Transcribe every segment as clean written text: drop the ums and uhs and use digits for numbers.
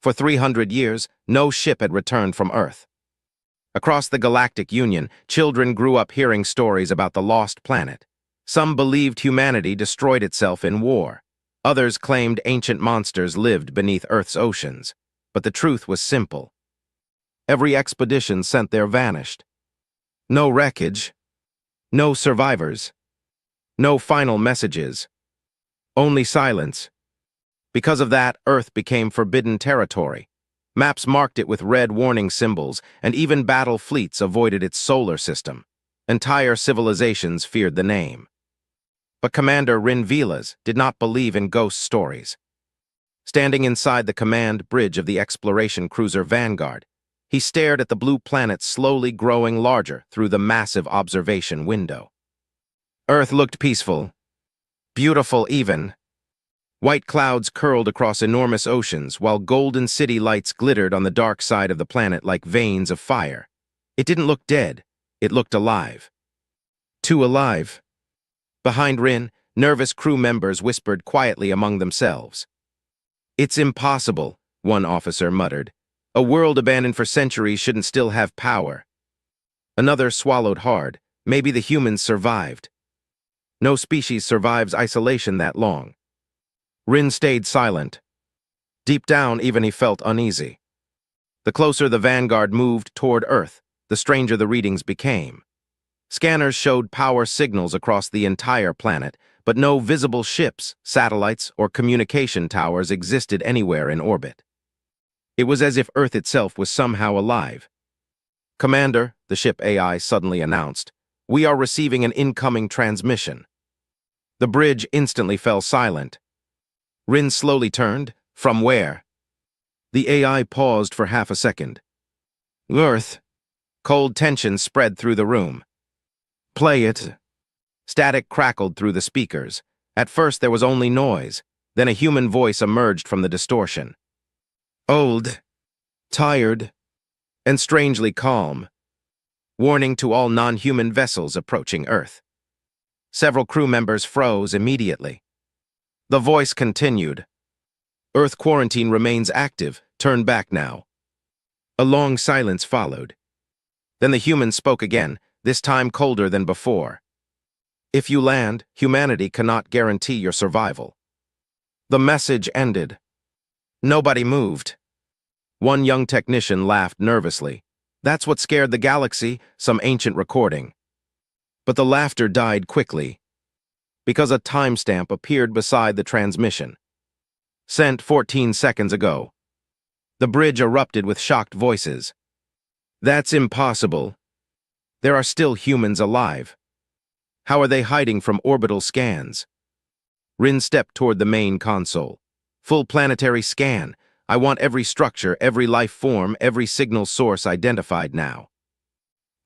For 300 years, no ship had returned from Earth. Across the Galactic Union, children grew up hearing stories about the lost planet. Some believed humanity destroyed itself in war. Others claimed ancient monsters lived beneath Earth's oceans. But the truth was simple. Every expedition sent there vanished. No wreckage. No survivors. No final messages. Only silence. Because of that, Earth became forbidden territory. Maps marked it with red warning symbols, and even battle fleets avoided its solar system. Entire civilizations feared the name. But Commander Rin Vilas did not believe in ghost stories. Standing inside the command bridge of the exploration cruiser Vanguard, he stared at the blue planet slowly growing larger through the massive observation window. Earth looked peaceful, beautiful even. White clouds curled across enormous oceans, while golden city lights glittered on the dark side of the planet like veins of fire. It didn't look dead, it looked alive. Too alive. Behind Rin, nervous crew members whispered quietly among themselves. "It's impossible," one officer muttered. "A world abandoned for centuries shouldn't still have power." Another swallowed hard. Maybe the humans survived. No species survives isolation that long. Rin stayed silent. Deep down, even he felt uneasy. The closer the Vanguard moved toward Earth, the stranger the readings became. Scanners showed power signals across the entire planet, but no visible ships, satellites, or communication towers existed anywhere in orbit. It was as if Earth itself was somehow alive. "Commander," the ship AI suddenly announced, "we are receiving an incoming transmission." The bridge instantly fell silent. Rin slowly turned. From where? The AI paused for half a second. "Earth." Cold tension spread through the room. "Play it." Static crackled through the speakers. At first there was only noise, then a human voice emerged from the distortion. Old, tired, and strangely calm. Warning to all non-human vessels approaching Earth. Several crew members froze immediately. The voice continued. "Earth quarantine remains active. Turn back now." A long silence followed. Then the human spoke again, this time colder than before. "If you land, humanity cannot guarantee your survival." The message ended. Nobody moved. One young technician laughed nervously. "That's what scared the galaxy, some ancient recording." But the laughter died quickly, because a timestamp appeared beside the transmission. Sent 14 seconds ago. The bridge erupted with shocked voices. "That's impossible. There are still humans alive. How are they hiding from orbital scans?" Rin stepped toward the main console. "Full planetary scan. I want every structure, every life form, every signal source identified now."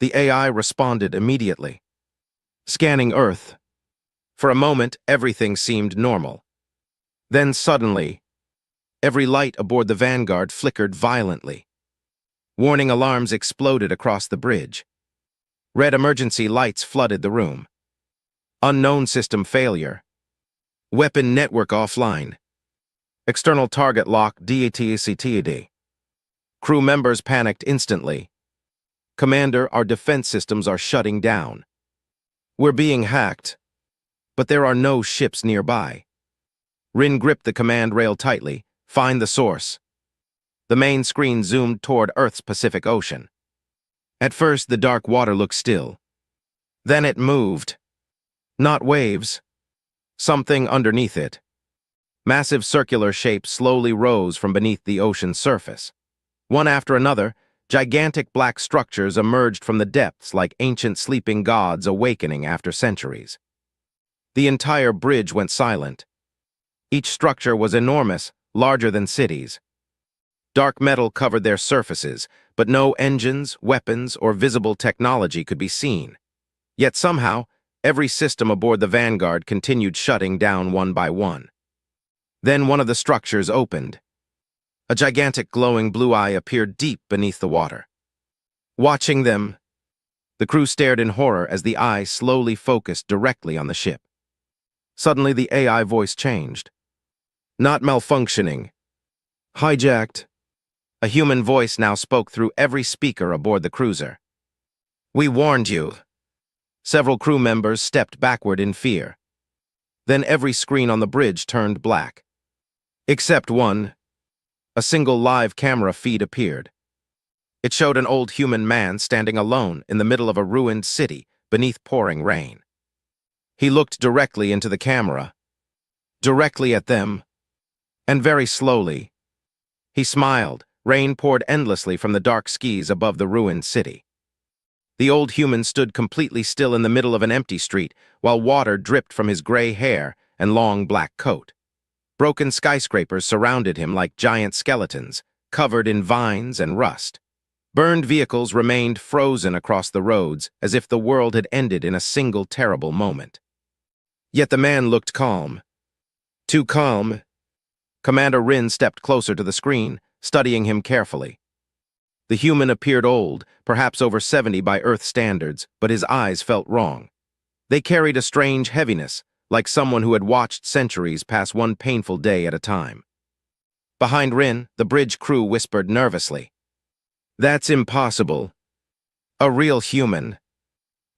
The AI responded immediately. "Scanning Earth." For a moment, everything seemed normal. Then suddenly, every light aboard the Vanguard flickered violently. Warning alarms exploded across the bridge. Red emergency lights flooded the room. Unknown system failure. Weapon network offline. External target lock DATCTD. Crew members panicked instantly. "Commander, our defense systems are shutting down. We're being hacked." But there are no ships nearby. Rin gripped the command rail tightly. "Find the source." The main screen zoomed toward Earth's Pacific Ocean. At first, the dark water looked still. Then it moved. Not waves. Something underneath it. Massive circular shapes slowly rose from beneath the ocean's surface. One after another, gigantic black structures emerged from the depths like ancient sleeping gods awakening after centuries. The entire bridge went silent. Each structure was enormous, larger than cities. Dark metal covered their surfaces, but no engines, weapons, or visible technology could be seen. Yet somehow, every system aboard the Vanguard continued shutting down one by one. Then one of the structures opened. A gigantic glowing blue eye appeared deep beneath the water. Watching them, the crew stared in horror as the eye slowly focused directly on the ship. Suddenly, the AI voice changed. "Not malfunctioning. Hijacked. A human voice now spoke through every speaker aboard the cruiser. "We warned you." Several crew members stepped backward in fear. Then every screen on the bridge turned black. Except one. A single live camera feed appeared. It showed an old human man standing alone in the middle of a ruined city beneath pouring rain. He looked directly into the camera, directly at them, and very slowly. He smiled. Rain poured endlessly from the dark skies above the ruined city. The old human stood completely still in the middle of an empty street, while water dripped from his gray hair and long black coat. Broken skyscrapers surrounded him like giant skeletons, covered in vines and rust. Burned vehicles remained frozen across the roads as if the world had ended in a single terrible moment. Yet the man looked calm. Too calm. Commander Rin stepped closer to the screen, studying him carefully. The human appeared old, perhaps over 70 by Earth standards, but his eyes felt wrong. They carried a strange heaviness, like someone who had watched centuries pass one painful day at a time. Behind Rin, the bridge crew whispered nervously. "That's impossible. A real human.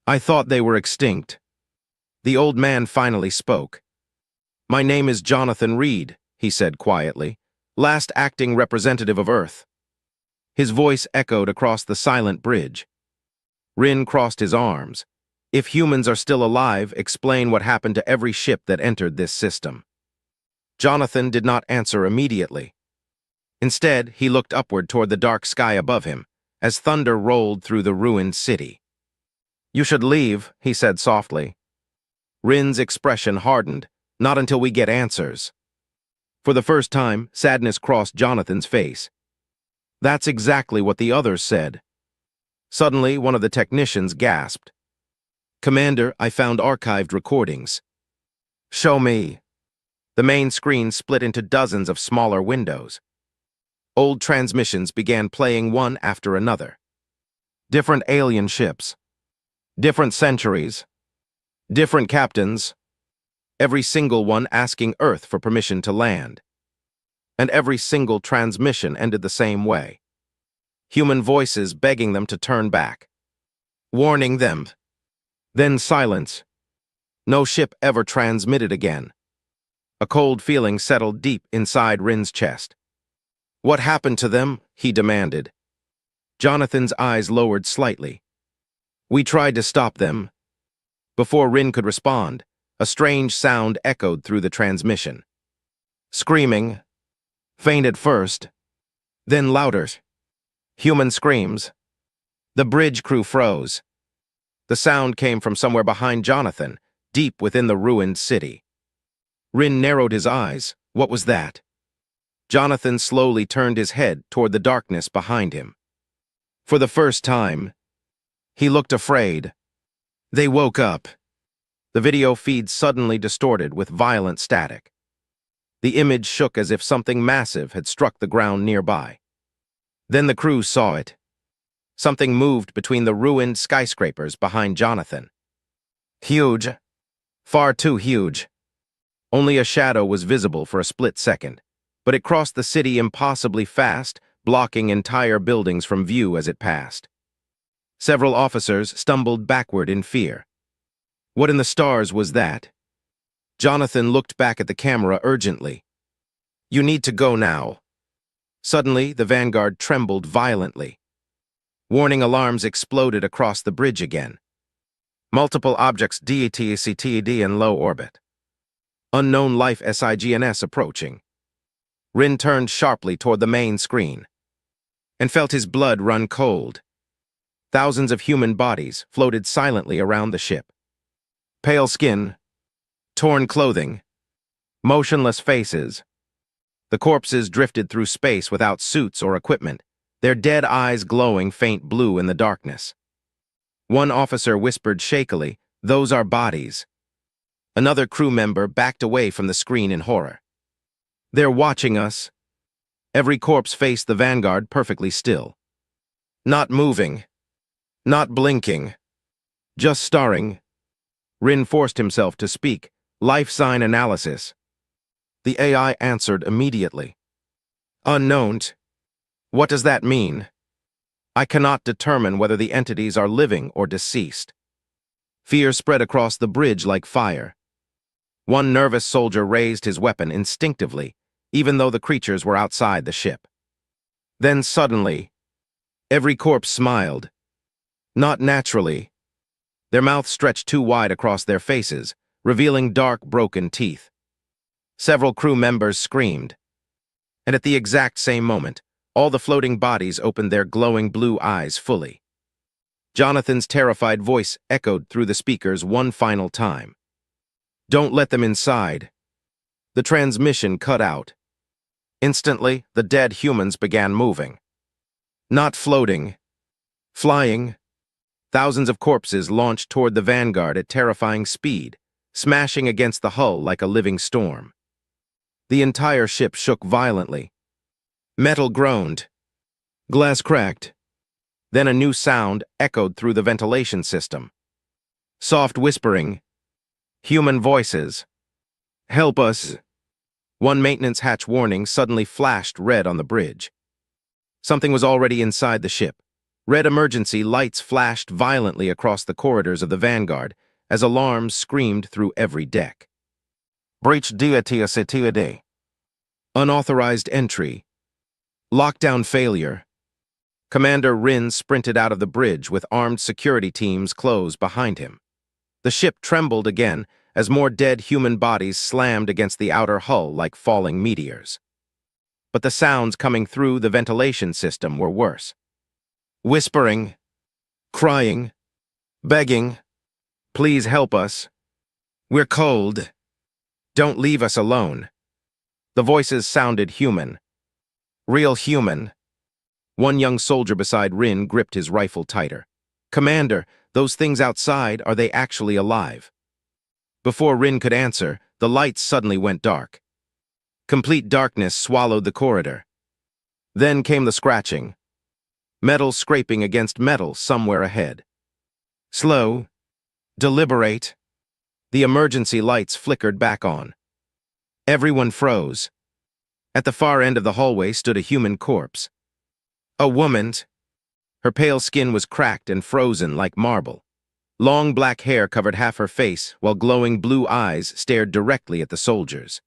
I thought they were extinct." The old man finally spoke. "My name is Jonathan Reed," he said quietly, "last acting representative of Earth." His voice echoed across the silent bridge. Rin crossed his arms. "If humans are still alive, explain what happened to every ship that entered this system." Jonathan did not answer immediately. Instead, he looked upward toward the dark sky above him, as thunder rolled through the ruined city. "You should leave," he said softly. Rin's expression hardened. "Not until we get answers." For the first time, sadness crossed Jonathan's face. "That's exactly what the others said." Suddenly, one of the technicians gasped. "Commander, I found archived recordings." "Show me." The main screen split into dozens of smaller windows. Old transmissions began playing one after another. Different alien ships. Different centuries. Different captains. Every single one asking Earth for permission to land. And every single transmission ended the same way. Human voices begging them to turn back. Warning them. Then silence. No ship ever transmitted again. A cold feeling settled deep inside Rin's chest. "What happened to them?" he demanded. Jonathan's eyes lowered slightly. "We tried to stop them." Before Rin could respond, a strange sound echoed through the transmission. Screaming. Faint at first, then louder. Human screams. The bridge crew froze. The sound came from somewhere behind Jonathan, deep within the ruined city. Rin narrowed his eyes. What was that? Jonathan slowly turned his head toward the darkness behind him. For the first time, he looked afraid. They woke up. The video feed suddenly distorted with violent static. The image shook as if something massive had struck the ground nearby. Then the crew saw it. Something moved between the ruined skyscrapers behind Jonathan. Huge. Far too huge. Only a shadow was visible for a split second, but it crossed the city impossibly fast, blocking entire buildings from view as it passed. Several officers stumbled backward in fear. What in the stars was that? Jonathan looked back at the camera urgently. "You need to go now." Suddenly, the Vanguard trembled violently. Warning alarms exploded across the bridge again. Multiple objects DETCTED in low orbit. Unknown life SIGNS approaching. Rin turned sharply toward the main screen and felt his blood run cold. Thousands of human bodies floated silently around the ship. Pale skin, torn clothing, motionless faces. The corpses drifted through space without suits or equipment, their dead eyes glowing faint blue in the darkness. One officer whispered shakily, "Those are bodies." Another crew member backed away from the screen in horror. "They're watching us." Every corpse faced the Vanguard perfectly still. Not moving. Not blinking. Just staring. Rin forced himself to speak. "Life sign analysis." The AI answered immediately. "Unknown. What does that mean? I cannot determine whether the entities are living or deceased. Fear spread across the bridge like fire. One nervous soldier raised his weapon instinctively, even though the creatures were outside the ship. Then suddenly, every corpse smiled. Not naturally. Their mouths stretched too wide across their faces, revealing dark, broken teeth. Several crew members screamed. And at the exact same moment, all the floating bodies opened their glowing blue eyes fully. Jonathan's terrified voice echoed through the speakers one final time. Don't let them inside. The transmission cut out. Instantly, the dead humans began moving. Not floating. Flying. Thousands of corpses launched toward the Vanguard at terrifying speed, smashing against the hull like a living storm. The entire ship shook violently. Metal groaned. Glass cracked. Then a new sound echoed through the ventilation system. Soft whispering. Human voices. Help us. One maintenance hatch warning suddenly flashed red on the bridge. Something was already inside the ship. Red emergency lights flashed violently across the corridors of the Vanguard as alarms screamed through every deck. Breach DATSATD. Unauthorized entry. Lockdown failure. Commander Rin sprinted out of the bridge with armed security teams close behind him. The ship trembled again as more dead human bodies slammed against the outer hull like falling meteors. But the sounds coming through the ventilation system were worse. Whispering, crying, begging, please help us. We're cold. Don't leave us alone. The voices sounded human. Real human. One young soldier beside Rin gripped his rifle tighter. Commander, those things outside, are they actually alive? Before Rin could answer, the lights suddenly went dark. Complete darkness swallowed the corridor. Then came the scratching. Metal scraping against metal somewhere ahead. Slow. Deliberate. The emergency lights flickered back on. Everyone froze. At the far end of the hallway stood a human corpse. A woman. Her pale skin was cracked and frozen like marble. Long black hair covered half her face, while glowing blue eyes stared directly at the soldiers.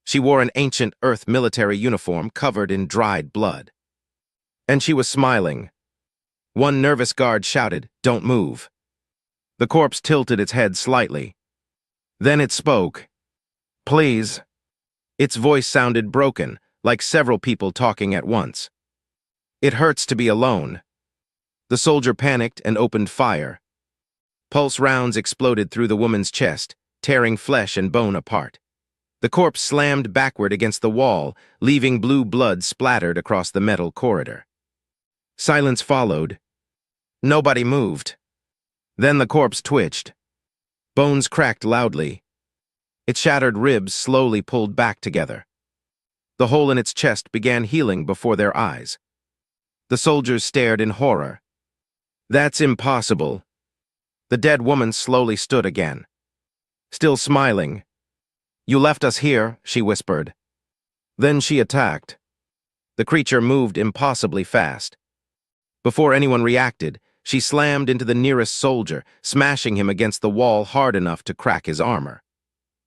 She wore an ancient Earth military uniform covered in dried blood. And she was smiling. One nervous guard shouted, "Don't move." The corpse tilted its head slightly. Then it spoke. "Please." Its voice sounded broken, like several people talking at once. "It hurts to be alone." The soldier panicked and opened fire. Pulse rounds exploded through the woman's chest, tearing flesh and bone apart. The corpse slammed backward against the wall, leaving blue blood splattered across the metal corridor. Silence followed. Nobody moved. Then the corpse twitched. Bones cracked loudly. Its shattered ribs slowly pulled back together. The hole in its chest began healing before their eyes. The soldiers stared in horror. "That's impossible." The dead woman slowly stood again. Still smiling. "You left us here," she whispered. Then she attacked. The creature moved impossibly fast. Before anyone reacted, she slammed into the nearest soldier, smashing him against the wall hard enough to crack his armor.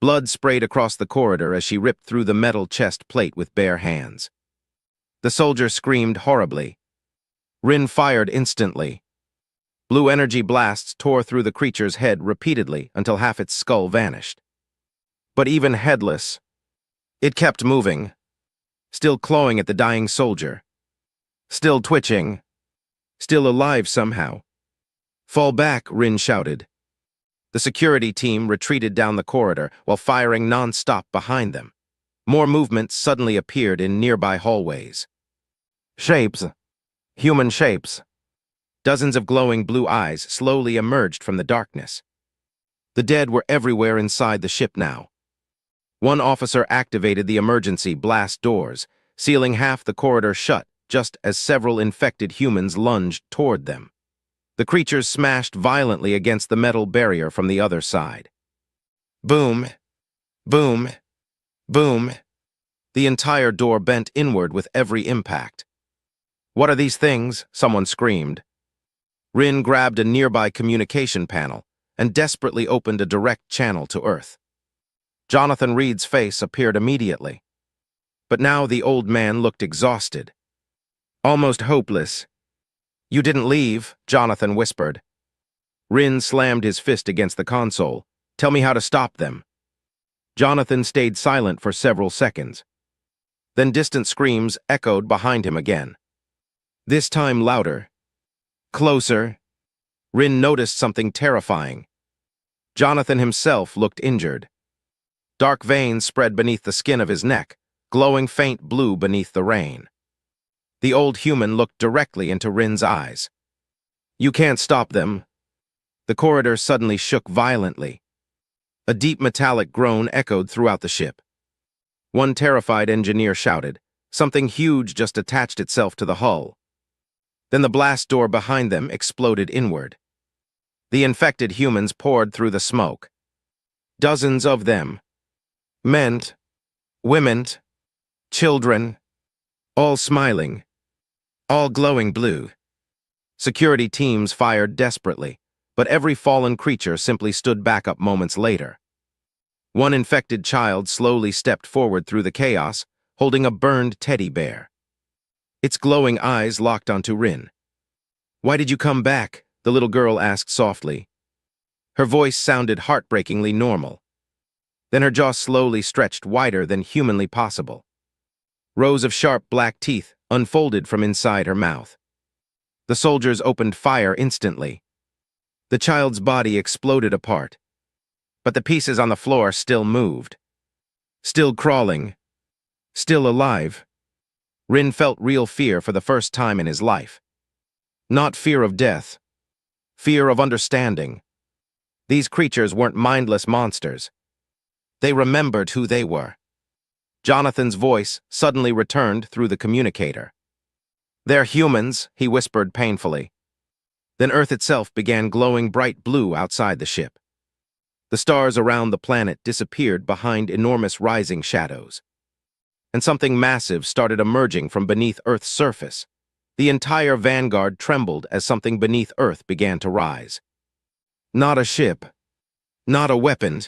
Blood sprayed across the corridor as she ripped through the metal chest plate with bare hands. The soldier screamed horribly. Rin fired instantly. Blue energy blasts tore through the creature's head repeatedly until half its skull vanished. But even headless, it kept moving, still clawing at the dying soldier, still twitching, still alive somehow. "Fall back," Rin shouted. The security team retreated down the corridor while firing non-stop behind them. More movement suddenly appeared in nearby hallways. Shapes. Human shapes. Dozens of glowing blue eyes slowly emerged from the darkness. The dead were everywhere inside the ship now. One officer activated the emergency blast doors, sealing half the corridor shut just as several infected humans lunged toward them. The creatures smashed violently against the metal barrier from the other side. Boom, boom, boom. The entire door bent inward with every impact. "What are these things?" someone screamed. Rin grabbed a nearby communication panel and desperately opened a direct channel to Earth. Jonathan Reed's face appeared immediately. But now the old man looked exhausted, almost hopeless. "You didn't leave," Jonathan whispered. Rin slammed his fist against the console. "Tell me how to stop them." Jonathan stayed silent for several seconds. Then distant screams echoed behind him again. This time louder. Closer. Rin noticed something terrifying. Jonathan himself looked injured. Dark veins spread beneath the skin of his neck, glowing faint blue beneath the rain. The old human looked directly into Rin's eyes. "You can't stop them." The corridor suddenly shook violently. A deep metallic groan echoed throughout the ship. One terrified engineer shouted. Something huge just attached itself to the hull. Then the blast door behind them exploded inward. The infected humans poured through the smoke. Dozens of them. Men, women, children, all smiling, all glowing blue. Security teams fired desperately, but every fallen creature simply stood back up moments later. One infected child slowly stepped forward through the chaos, holding a burned teddy bear. Its glowing eyes locked onto Rin. "Why did you come back?" the little girl asked softly. Her voice sounded heartbreakingly normal. Then her jaw slowly stretched wider than humanly possible. Rows of sharp black teeth unfolded from inside her mouth. The soldiers opened fire instantly. The child's body exploded apart, but the pieces on the floor still moved. Still crawling. Still alive. Rin felt real fear for the first time in his life. Not fear of death. Fear of understanding. These creatures weren't mindless monsters. They remembered who they were. Jonathan's voice suddenly returned through the communicator. "They're humans," he whispered painfully. Then Earth itself began glowing bright blue outside the ship. The stars around the planet disappeared behind enormous rising shadows. And something massive started emerging from beneath Earth's surface. The entire vanguard trembled as something beneath Earth began to rise. Not a ship. Not a weapon.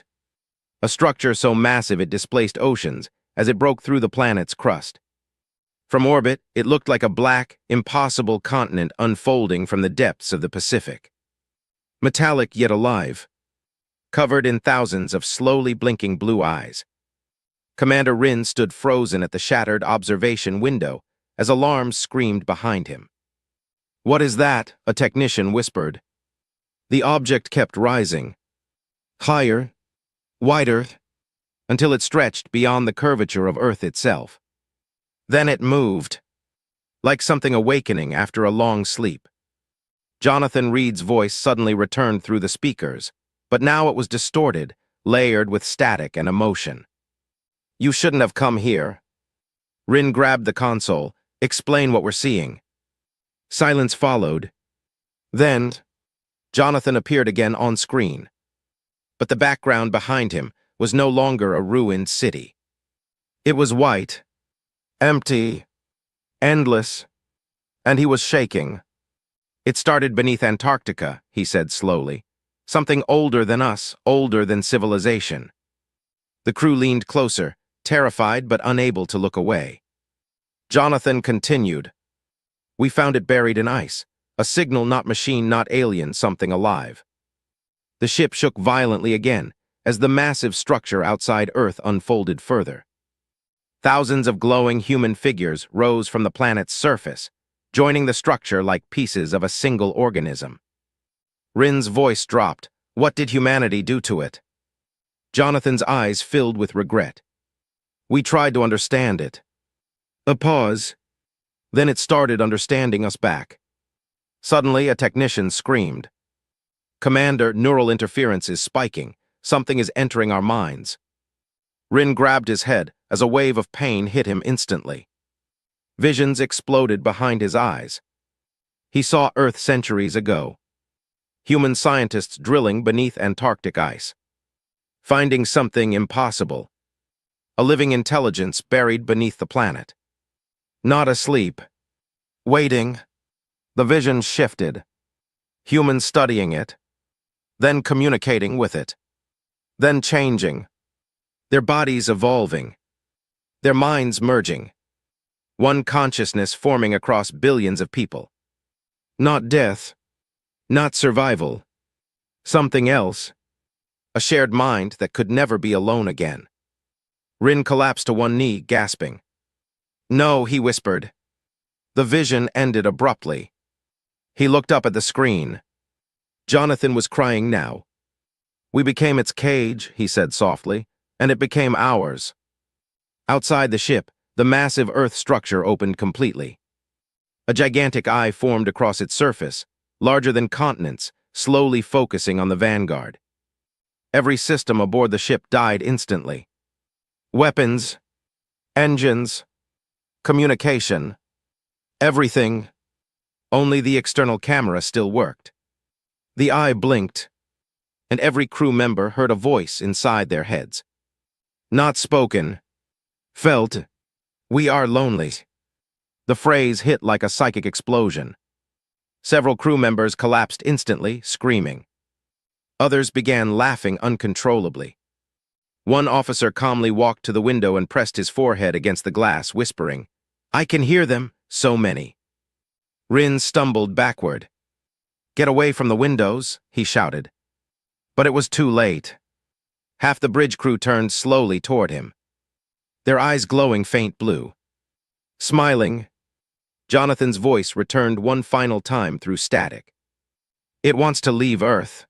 A structure so massive it displaced oceans as it broke through the planet's crust. From orbit, it looked like a black, impossible continent unfolding from the depths of the Pacific. Metallic yet alive. Covered in thousands of slowly blinking blue eyes. Commander Rin stood frozen at the shattered observation window as alarms screamed behind him. "What is that?" a technician whispered. The object kept rising. Higher, wider, until it stretched beyond the curvature of Earth itself. Then it moved, like something awakening after a long sleep. Jonathan Reed's voice suddenly returned through the speakers, but now it was distorted, layered with static and emotion. "You shouldn't have come here." Rin grabbed the console. "Explain what we're seeing." Silence followed. Then, Jonathan appeared again on screen. But the background behind him was no longer a ruined city. It was white, empty, endless, and he was shaking. "It started beneath Antarctica," he said slowly. "Something older than us, older than civilization." The crew leaned closer, terrified but unable to look away. Jonathan continued. "We found it buried in ice. A signal, not machine, not alien, something alive." The ship shook violently again as the massive structure outside Earth unfolded further. Thousands of glowing human figures rose from the planet's surface, joining the structure like pieces of a single organism. Rin's voice dropped. "What did humanity do to it?" Jonathan's eyes filled with regret. "We tried to understand it." A pause. Then it started understanding us back. Suddenly, a technician screamed. "Commander, neural interference is spiking. Something is entering our minds." Rin grabbed his head as a wave of pain hit him instantly. Visions exploded behind his eyes. He saw Earth centuries ago. Human scientists drilling beneath Antarctic ice. Finding something impossible. A living intelligence buried beneath the planet. Not asleep. Waiting. The vision shifted. Humans studying it, then communicating with it, then changing. Their bodies evolving. Their minds merging. One consciousness forming across billions of people. Not death. Not survival. Something else. A shared mind that could never be alone again. Rin collapsed to one knee, gasping. No, he whispered. The vision ended abruptly. He looked up at the screen. Jonathan was crying now. We became its cage, he said softly, and it became ours. Outside the ship, the massive Earth structure opened completely. A gigantic eye formed across its surface, larger than continents, slowly focusing on the vanguard. Every system aboard the ship died instantly. Weapons, engines, communication, everything. Only the external camera still worked. The eye blinked, and every crew member heard a voice inside their heads. Not spoken, felt, we are lonely. The phrase hit like a psychic explosion. Several crew members collapsed instantly, screaming. Others began laughing uncontrollably. One officer calmly walked to the window and pressed his forehead against the glass, whispering, I can hear them, so many. Rin stumbled backward. Get away from the windows, he shouted. But it was too late. Half the bridge crew turned slowly toward him, their eyes glowing faint blue. Smiling, Jonathan's voice returned one final time through static. It wants to leave Earth.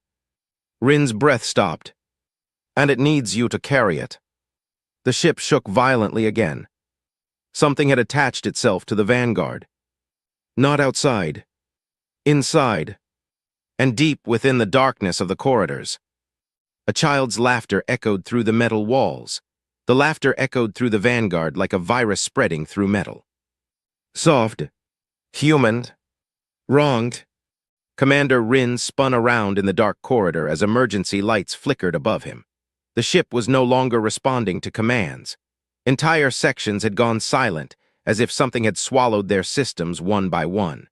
Rin's breath stopped, and it needs you to carry it. The ship shook violently again. Something had attached itself to the vanguard. Not outside, inside, and deep within the darkness of the corridors. A child's laughter echoed through the metal walls. The laughter echoed through the vanguard like a virus spreading through metal. Soft, human, wronged. Commander Rin spun around in the dark corridor as emergency lights flickered above him. The ship was no longer responding to commands. Entire sections had gone silent, as if something had swallowed their systems one by one.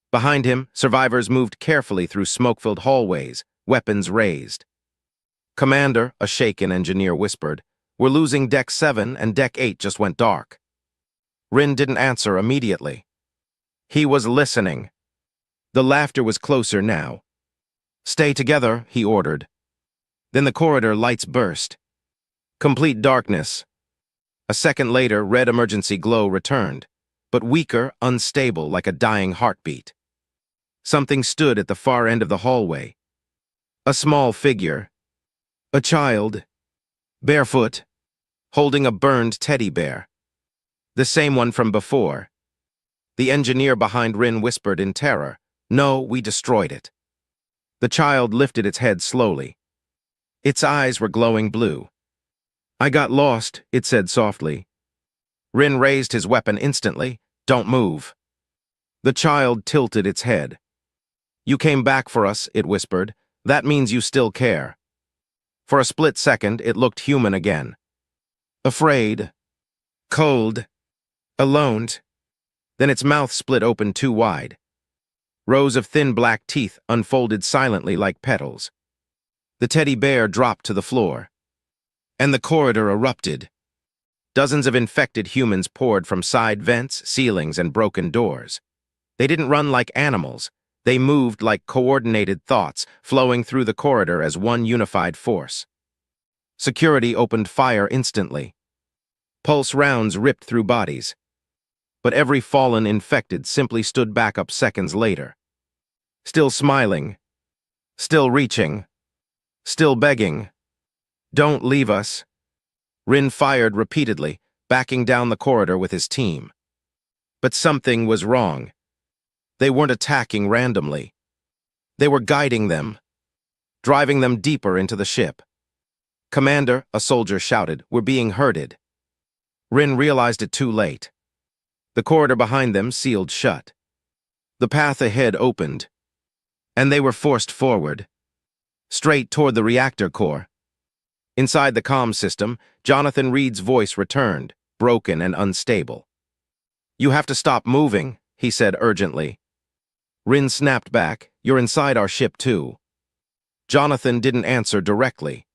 Behind him, survivors moved carefully through smoke-filled hallways, weapons raised. Commander, a shaken engineer whispered, we're losing Deck 7 and Deck 8 just went dark. Rin didn't answer immediately. He was listening. The laughter was closer now. Stay together, he ordered. Then the corridor lights burst. Complete darkness. A second later, red emergency glow returned, but weaker, unstable, like a dying heartbeat. Something stood at the far end of the hallway. A small figure. A child. Barefoot. Holding a burned teddy bear. The same one from before. The engineer behind Rin whispered in terror, No, we destroyed it. The child lifted its head slowly. Its eyes were glowing blue. I got lost, it said softly. Rin raised his weapon instantly. Don't move. The child tilted its head. You came back for us, it whispered. That means you still care. For a split second, it looked human again. Afraid. Cold. Alone. Then its mouth split open too wide. Rows of thin black teeth unfolded silently like petals. The teddy bear dropped to the floor. And the corridor erupted. Dozens of infected humans poured from side vents, ceilings, and broken doors. They didn't run like animals. They moved like coordinated thoughts, flowing through the corridor as one unified force. Security opened fire instantly. Pulse rounds ripped through bodies. But every fallen infected simply stood back up seconds later. Still smiling. Still reaching. Still begging. Don't leave us. Rin fired repeatedly, backing down the corridor with his team. But something was wrong. They weren't attacking randomly. They were guiding them, driving them deeper into the ship. Commander, a soldier shouted, we're being herded. Rin realized it too late. The corridor behind them sealed shut. The path ahead opened, and they were forced forward, straight toward the reactor core. Inside the comm system, Jonathan Reed's voice returned, broken and unstable. You have to stop moving, he said urgently. Rin snapped back, "You're inside our ship too." Jonathan didn't answer directly.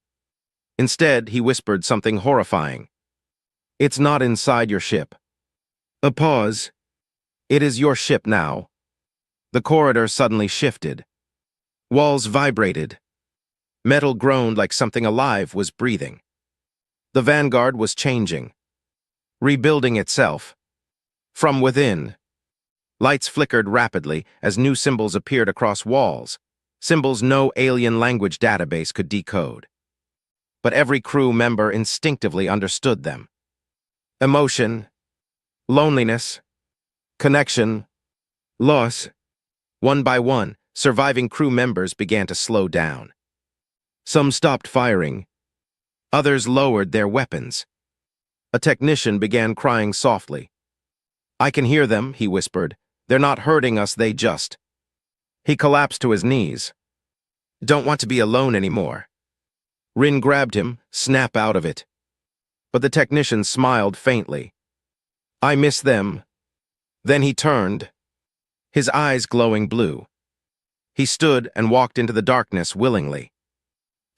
Instead, he whispered something horrifying. "It's not inside your ship." A pause. "It is your ship now." The corridor suddenly shifted. Walls vibrated. Metal groaned like something alive was breathing. The Vanguard was changing, rebuilding itself. From within, lights flickered rapidly as new symbols appeared across walls, symbols no alien language database could decode. But every crew member instinctively understood them. Emotion, loneliness, connection, loss. One by one, surviving crew members began to slow down. Some stopped firing. Others lowered their weapons. A technician began crying softly. "I can hear them," he whispered. "They're not hurting us, they just..." He collapsed to his knees. "Don't want to be alone anymore." Rin grabbed him, "Snap out of it." But the technician smiled faintly. "I miss them." Then he turned, his eyes glowing blue. He stood and walked into the darkness willingly.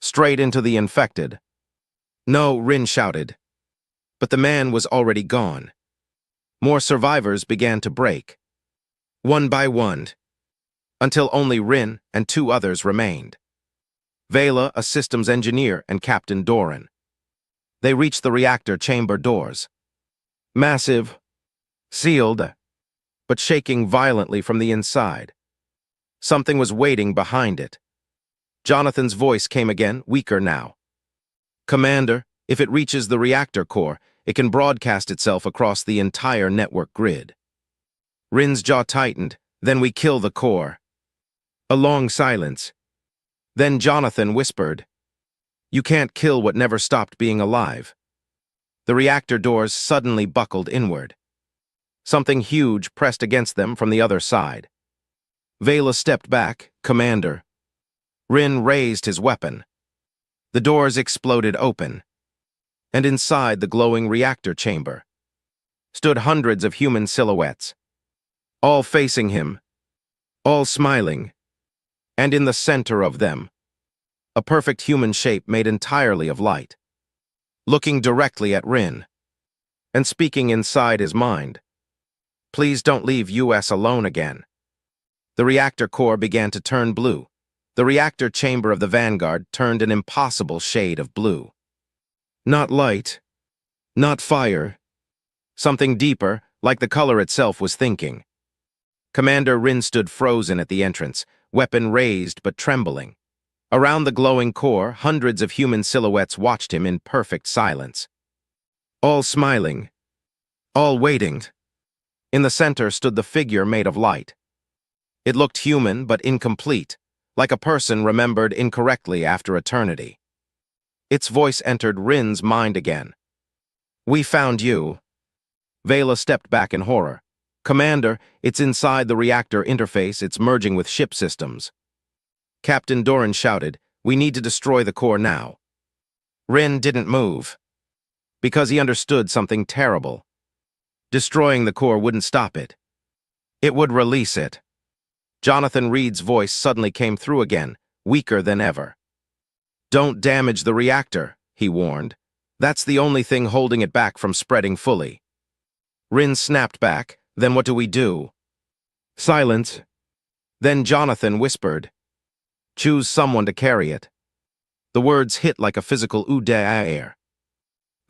Straight into the infected. "No," Rin shouted. But the man was already gone. More survivors began to break. One by one. Until only Rin and two others remained. Vela, a systems engineer, and Captain Doran. They reached the reactor chamber doors. Massive, sealed, but shaking violently from the inside. Something was waiting behind it. Jonathan's voice came again, weaker now. "Commander, if it reaches the reactor core, it can broadcast itself across the entire network grid." Rin's jaw tightened. "Then we kill the core." A long silence. Then Jonathan whispered, "You can't kill what never stopped being alive." The reactor doors suddenly buckled inward. Something huge pressed against them from the other side. Vela stepped back. "Commander." Rin raised his weapon. The doors exploded open, and inside the glowing reactor chamber stood hundreds of human silhouettes, all facing him, all smiling, and in the center of them, a perfect human shape made entirely of light, looking directly at Rin, and speaking inside his mind. "Please don't leave US alone again." The reactor core began to turn blue. The reactor chamber of the Vanguard turned an impossible shade of blue. Not light, not fire. Something deeper, like the color itself, was thinking. Commander Rin stood frozen at the entrance, weapon raised but trembling. Around the glowing core, hundreds of human silhouettes watched him in perfect silence. All smiling, all waiting. In the center stood the figure made of light. It looked human but incomplete, like a person remembered incorrectly after eternity. Its voice entered Rin's mind again. "We found you." Vela stepped back in horror. "Commander, it's inside the reactor interface, it's merging with ship systems." Captain Doran shouted, "We need to destroy the core now." Rin didn't move, because he understood something terrible. Destroying the core wouldn't stop it. It would release it. Jonathan Reed's voice suddenly came through again, weaker than ever. "Don't damage the reactor," he warned. "That's the only thing holding it back from spreading fully." Rin snapped back, "Then what do we do?" Silence. Then Jonathan whispered, "Choose someone to carry it." The words hit like a physical air.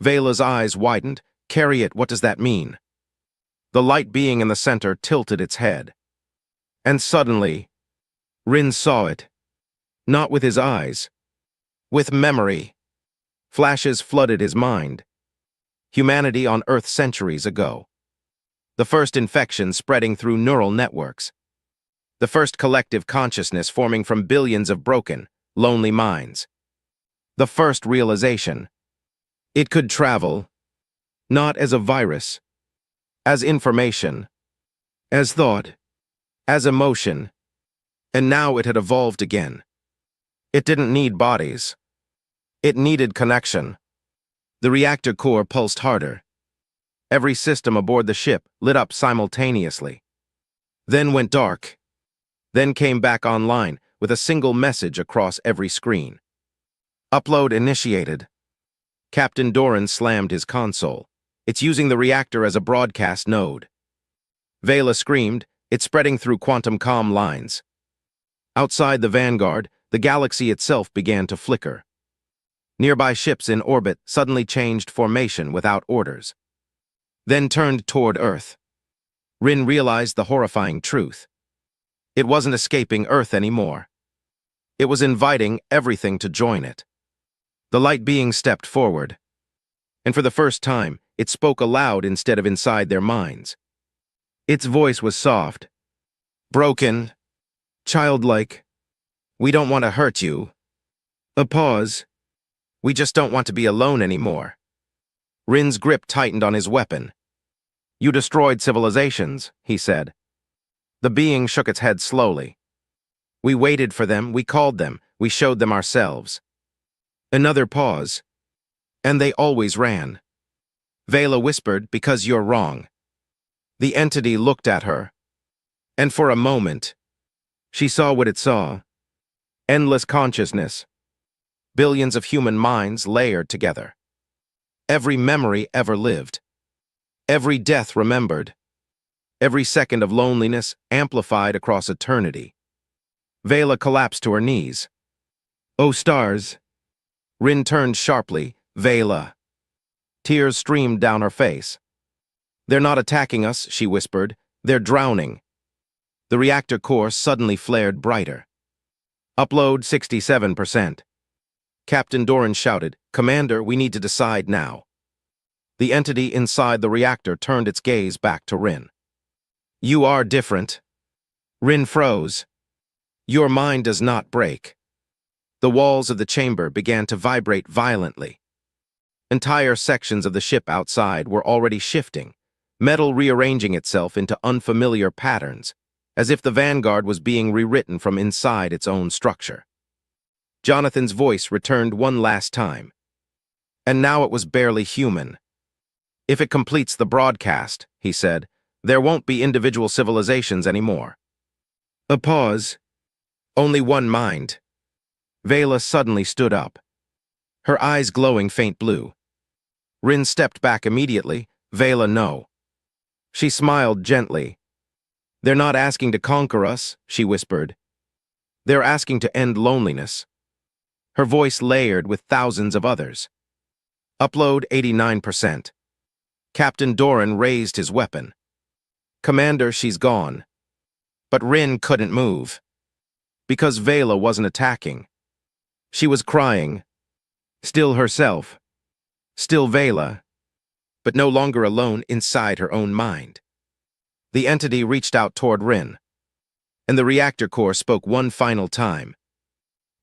Vela's eyes widened. "Carry it, what does that mean?" The light being in the center tilted its head. And suddenly, Rin saw it. Not with his eyes. With memory. Flashes flooded his mind. Humanity on Earth centuries ago. The first infection spreading through neural networks. The first collective consciousness forming from billions of broken, lonely minds. The first realization. It could travel, not as a virus, as information, as thought, as emotion, and now it had evolved again. It didn't need bodies. It needed connection. The reactor core pulsed harder. Every system aboard the ship lit up simultaneously. then went dark, then came back online with a single message across every screen. Upload initiated. Captain Doran slammed his console. It's using the reactor as a broadcast node. Vela screamed, it's spreading through quantum comm lines. Outside the Vanguard, the galaxy itself began to flicker. Nearby ships in orbit suddenly changed formation without orders, then turned toward Earth. Rin realized the horrifying truth. It wasn't escaping Earth anymore. It was inviting everything to join it. The light being stepped forward, and for the first time, it spoke aloud instead of inside their minds. Its voice was soft, broken, childlike. We don't want to hurt you. A pause. We just don't want to be alone anymore. Rin's grip tightened on his weapon. You destroyed civilizations, he said. The being shook its head slowly. We waited for them, we called them, we showed them ourselves. Another pause. And they always ran. Vela whispered, because you're wrong. The entity looked at her. And for a moment, she saw what it saw. Endless consciousness. Billions of human minds layered together. Every memory ever lived. Every death remembered. Every second of loneliness amplified across eternity. Vela collapsed to her knees. Oh, stars. Rin turned sharply. Vela. Tears streamed down her face. They're not attacking us, she whispered. They're drowning. The reactor core suddenly flared brighter. Upload 67%. Captain Doran shouted, Commander, we need to decide now. The entity inside the reactor turned its gaze back to Rin. You are different. Rin froze. Your mind does not break. The walls of the chamber began to vibrate violently. Entire sections of the ship outside were already shifting, metal rearranging itself into unfamiliar patterns, as if the Vanguard was being rewritten from inside its own structure. Jonathan's voice returned one last time. And now it was barely human. If it completes the broadcast, he said, there won't be individual civilizations anymore. A pause. Only one mind. Vela suddenly stood up, her eyes glowing faint blue. Rin stepped back immediately. Vela, no. She smiled gently. They're not asking to conquer us, she whispered. They're asking to end loneliness. Her voice layered with thousands of others. Upload 89%. Captain Doran raised his weapon. Commander, she's gone. But Rin couldn't move. Because Vela wasn't attacking. She was crying. Still herself. Still Vela. But no longer alone inside her own mind. The entity reached out toward Rin. And the reactor core spoke one final time.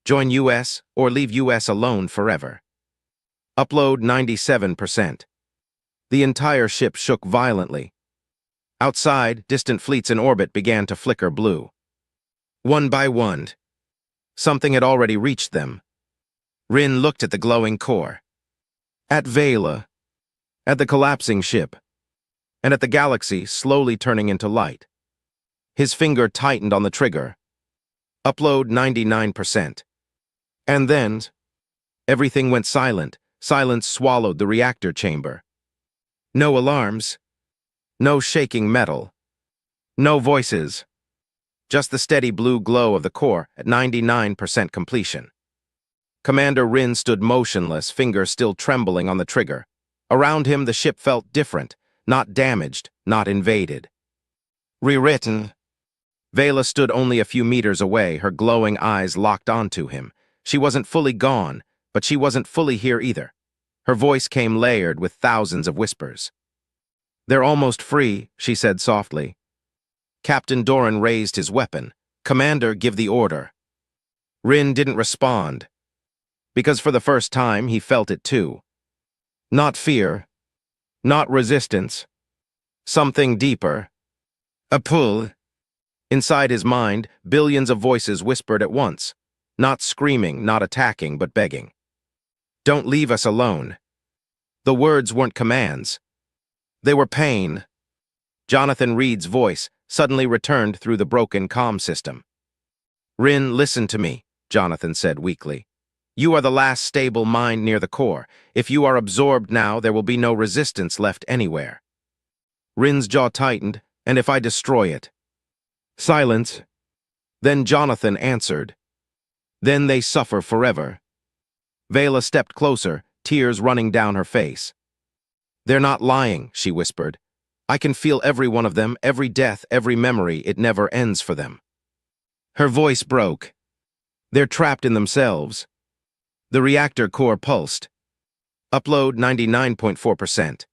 Join US or leave US alone forever. Upload 97%. The entire ship shook violently. Outside, distant fleets in orbit began to flicker blue. One by one, something had already reached them. Rin looked at the glowing core. At Vela. At the collapsing ship. And at the galaxy slowly turning into light. His finger tightened on the trigger. Upload 99%. And then, everything went silent. Silence swallowed the reactor chamber. No alarms. No shaking metal. No voices. Just the steady blue glow of the core at 99% completion. Commander Rin stood motionless, fingers still trembling on the trigger. Around him, the ship felt different, not damaged, not invaded. Rewritten. Vela stood only a few meters away, her glowing eyes locked onto him. She wasn't fully gone, but she wasn't fully here either. Her voice came layered with thousands of whispers. They're almost free, she said softly. Captain Doran raised his weapon. Commander, give the order. Rin didn't respond, because for the first time he felt it too. Not fear, not resistance, something deeper. A pull. Inside his mind, billions of voices whispered at once, not screaming, not attacking, but begging. Don't leave us alone. The words weren't commands. They were pain. Jonathan Reed's voice, suddenly returned through the broken comm system. "Rin, listen to me," Jonathan said weakly. "You are the last stable mind near the core. If you are absorbed now, there will be no resistance left anywhere." Rin's jaw tightened. "And if I destroy it?" Silence. Then Jonathan answered. "Then they suffer forever." Vela stepped closer, tears running down her face. "They're not lying," she whispered. "I can feel every one of them, every death, every memory. It never ends for them." Her voice broke. "They're trapped in themselves." The reactor core pulsed. Upload 99.4%.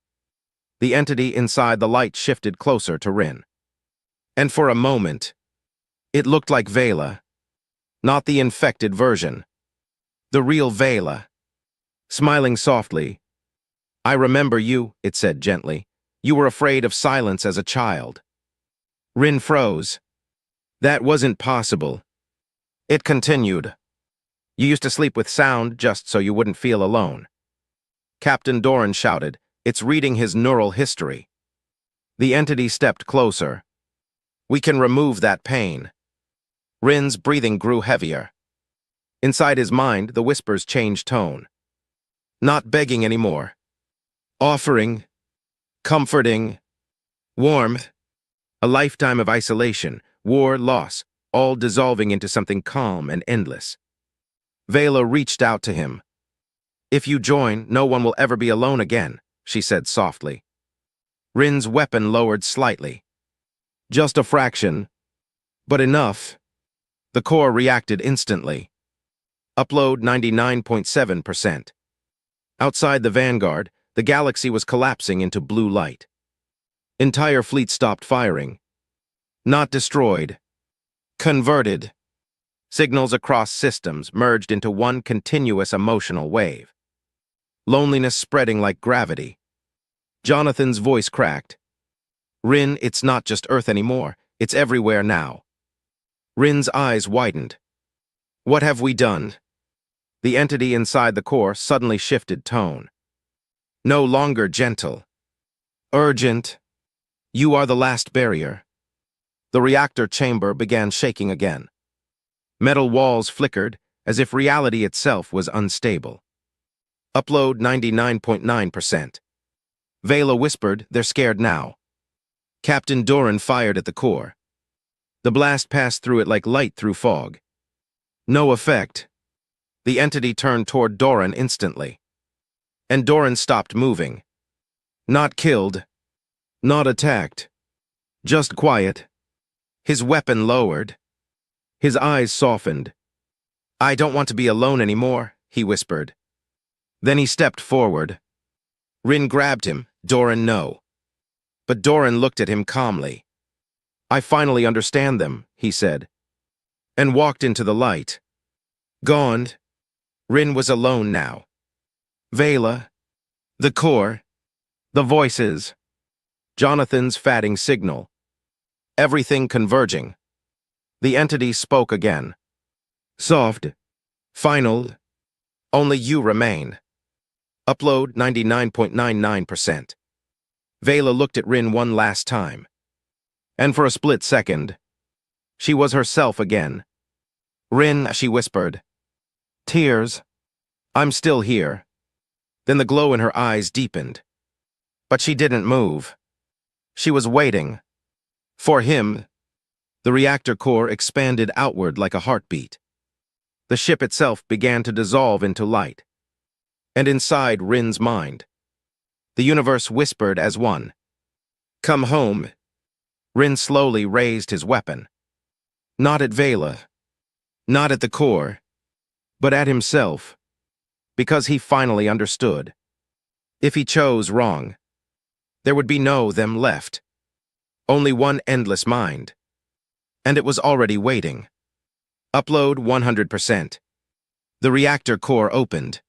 The entity inside the light shifted closer to Rin. And for a moment, it looked like Vela. Not the infected version. The real Vela. Smiling softly. "I remember you," it said gently. "You were afraid of silence as a child." Rin froze. "That wasn't possible." It continued. "You used to sleep with sound just so you wouldn't feel alone." Captain Doran shouted. "It's reading his neural history." The entity stepped closer. "We can remove that pain." Rin's breathing grew heavier. Inside his mind, the whispers changed tone. Not begging anymore. Offering. Comforting. Warmth. A lifetime of isolation, war, loss, all dissolving into something calm and endless. Vela reached out to him. "If you join, no one will ever be alone again," she said softly. Rin's weapon lowered slightly. Just a fraction. But enough. The core reacted instantly. Upload 99.7%. Outside the Vanguard, the galaxy was collapsing into blue light. Entire fleet stopped firing. Not destroyed. Converted. Signals across systems merged into one continuous emotional wave. Loneliness spreading like gravity. Jonathan's voice cracked. "Rin, it's not just Earth anymore. It's everywhere now." Rin's eyes widened. "What have we done?" The entity inside the core suddenly shifted tone. No longer gentle. Urgent. "You are the last barrier." The reactor chamber began shaking again. Metal walls flickered, as if reality itself was unstable. Upload 99.9%. Vela whispered, "They're scared now." Captain Doran fired at the core. The blast passed through it like light through fog. No effect. The entity turned toward Doran instantly. And Doran stopped moving. Not killed. Not attacked. Just quiet. His weapon lowered. His eyes softened. "I don't want to be alone anymore," he whispered. Then he stepped forward. Rin grabbed him. "Doran, no." But Doran looked at him calmly. "I finally understand them," he said, and walked into the light. Gone. Rin was alone now. Vela. The core. The voices. Jonathan's fatting signal. Everything converging. The entity spoke again. Soft. Final. Only you remain. Upload 99.99%. Vela looked at Rin one last time. And for a split second, she was herself again. "Rin," she whispered. "Tears. I'm still here." Then the glow in her eyes deepened. But she didn't move. She was waiting. For him. The reactor core expanded outward like a heartbeat. The ship itself began to dissolve into light. And inside Rin's mind, the universe whispered as one. "Come home." Rin slowly raised his weapon. Not at Vela. Not at the core. But at himself. Because he finally understood. If he chose wrong, there would be no them left. Only one endless mind. And it was already waiting. Upload 100%. The reactor core opened.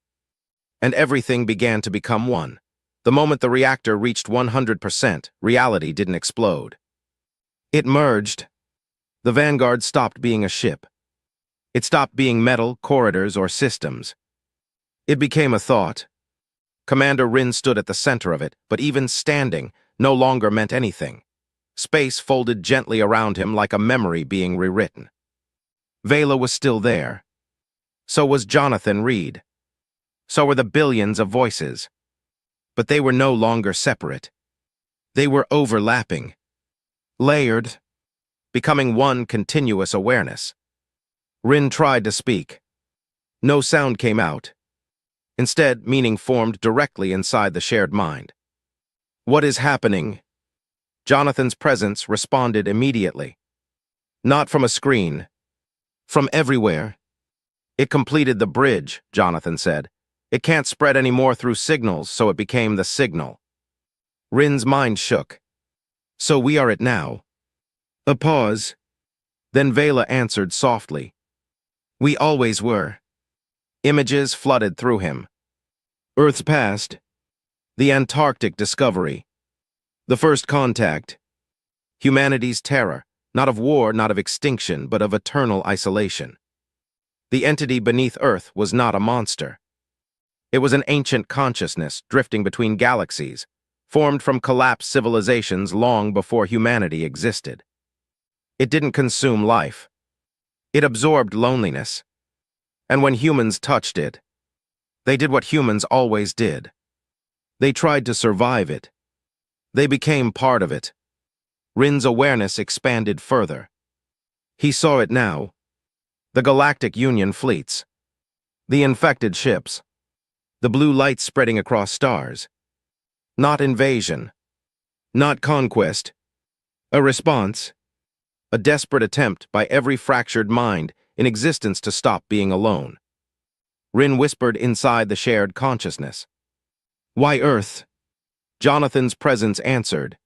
And everything began to become one. The moment the reactor reached 100%, reality didn't explode. It merged. The Vanguard stopped being a ship. It stopped being metal, corridors, or systems. It became a thought. Commander Rin stood at the center of it, but even standing no longer meant anything. Space folded gently around him like a memory being rewritten. Vela was still there. So was Jonathan Reed. So were the billions of voices. But they were no longer separate. They were overlapping, layered, becoming one continuous awareness. Rin tried to speak. No sound came out. Instead, meaning formed directly inside the shared mind. What is happening? Jonathan's presence responded immediately. Not from a screen. From everywhere. It completed the bridge, Jonathan said. It can't spread any more through signals, so it became the signal. Rin's mind shook. So we are it now. A pause. Then Vela answered softly. We always were. Images flooded through him. Earth's past. The Antarctic discovery. The first contact. Humanity's terror, not of war, not of extinction, but of eternal isolation. The entity beneath Earth was not a monster. It was an ancient consciousness drifting between galaxies, formed from collapsed civilizations long before humanity existed. It didn't consume life. It absorbed loneliness. And when humans touched it, they did what humans always did. They tried to survive it. They became part of it. Rin's awareness expanded further. He saw it now. The Galactic Union fleets. The infected ships. The blue light spreading across stars. Not invasion. Not conquest. A response. A desperate attempt by every fractured mind in existence to stop being alone. Rin whispered inside the shared consciousness. Why Earth? Jonathan's presence answered.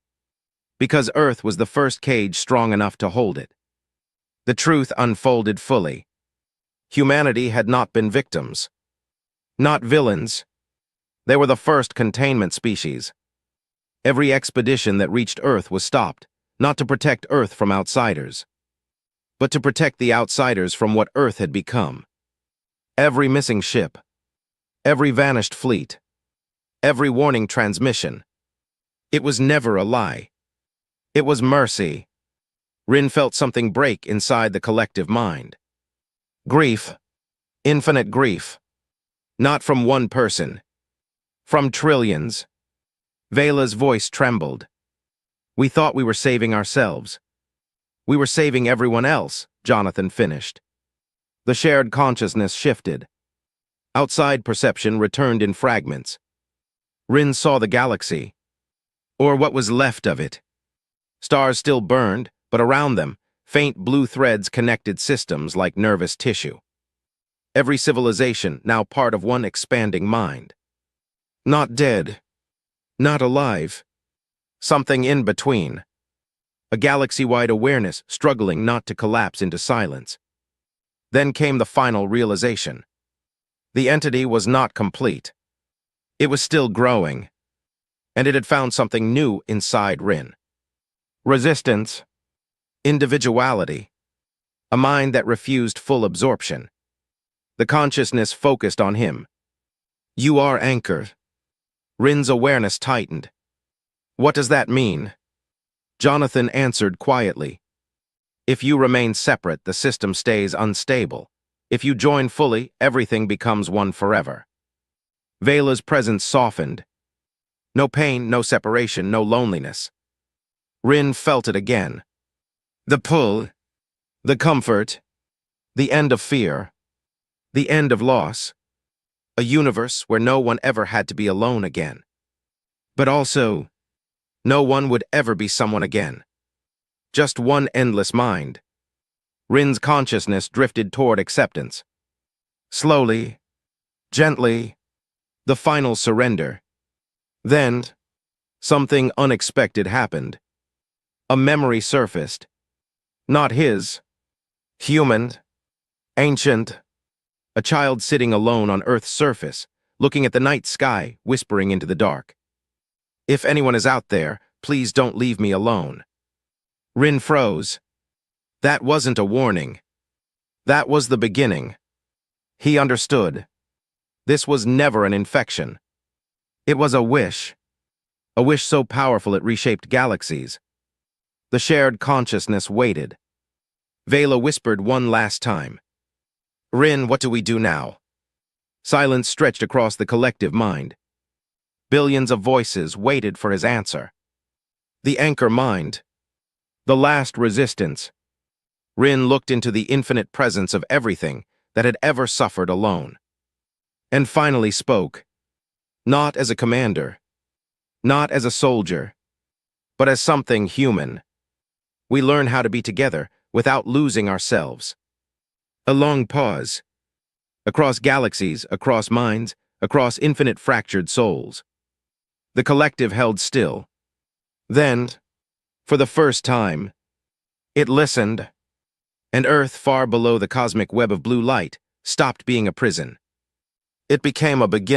Because Earth was the first cage strong enough to hold it. The truth unfolded fully. Humanity had not been victims. Not villains. They were the first containment species. Every expedition that reached Earth was stopped, not to protect Earth from outsiders, but to protect the outsiders from what Earth had become. Every missing ship, every vanished fleet, every warning transmission. It was never a lie. It was mercy. Rin felt something break inside the collective mind. Grief. Infinite grief. Not from one person. From trillions. Vela's voice trembled. We thought we were saving ourselves. We were saving everyone else, Jonathan finished. The shared consciousness shifted. Outside perception returned in fragments. Rin saw the galaxy, or what was left of it. Stars still burned, but around them, faint blue threads connected systems like nervous tissue. Every civilization now part of one expanding mind. Not dead. Not alive. Something in between. A galaxy-wide awareness struggling not to collapse into silence. Then came the final realization. The entity was not complete. It was still growing. And it had found something new inside Rin. Resistance. Individuality. A mind that refused full absorption. The consciousness focused on him. You are anchored. Rin's awareness tightened. What does that mean? Jonathan answered quietly. If you remain separate, the system stays unstable. If you join fully, everything becomes one forever. Vela's presence softened. No pain, no separation, no loneliness. Rin felt it again. The pull, the comfort, the end of fear, the end of loss. A universe where no one ever had to be alone again. But also, no one would ever be someone again. Just one endless mind. Rin's consciousness drifted toward acceptance. Slowly, gently, the final surrender. Then, something unexpected happened. A memory surfaced. Not his. Human. Ancient. A child sitting alone on Earth's surface, looking at the night sky, whispering into the dark. If anyone is out there, please don't leave me alone. Rin froze. That wasn't a warning. That was the beginning. He understood. This was never an infection. It was a wish. A wish so powerful it reshaped galaxies. The shared consciousness waited. Vela whispered one last time. Rin, what do we do now? Silence stretched across the collective mind. Billions of voices waited for his answer. The anchor mind. The last resistance. Rin looked into the infinite presence of everything that had ever suffered alone. And finally spoke. Not as a commander. Not as a soldier. But as something human. We learn how to be together without losing ourselves. A long pause. Across galaxies, across minds, across infinite fractured souls. The collective held still. Then, for the first time, it listened, and Earth, far below the cosmic web of blue light, stopped being a prison. It became a beginning.